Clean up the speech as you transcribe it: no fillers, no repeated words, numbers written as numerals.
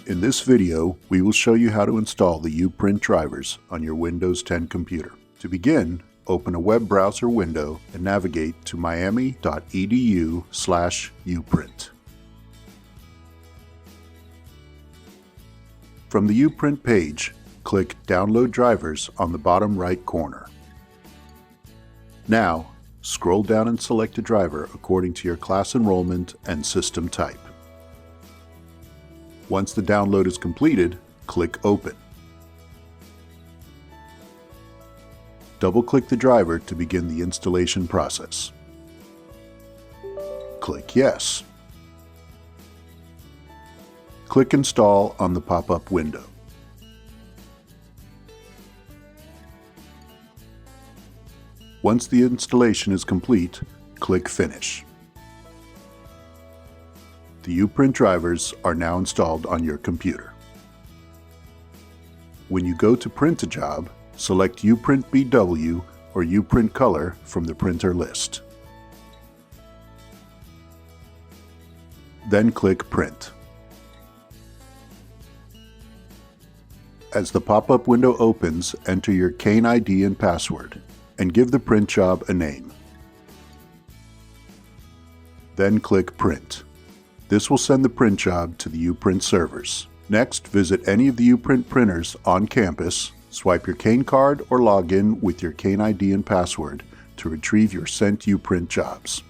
In this video, we will show you how to install the UPrint drivers on your Windows 10 computer. To begin, open a web browser window and navigate to miami.edu/uprint. From the UPrint page, click Download Drivers on the bottom right corner. Now, scroll down and select a driver according to your class enrollment and system type. Once the download is completed, click Open. Double-click the driver to begin the installation process. Click Yes. Click Install on the pop-up window. Once the installation is complete, click Finish. The UPrint drivers are now installed on your computer. When you go to print a job, select UPrint BW or UPrint Color from the printer list. Then click Print. As the pop-up window opens, enter your Kane ID and password, and give the print job a name. Then click Print. This will send the print job to the UPrint servers. Next, visit any of the UPrint printers on campus, swipe your Kane card or log in with your Kane ID and password to retrieve your sent UPrint jobs.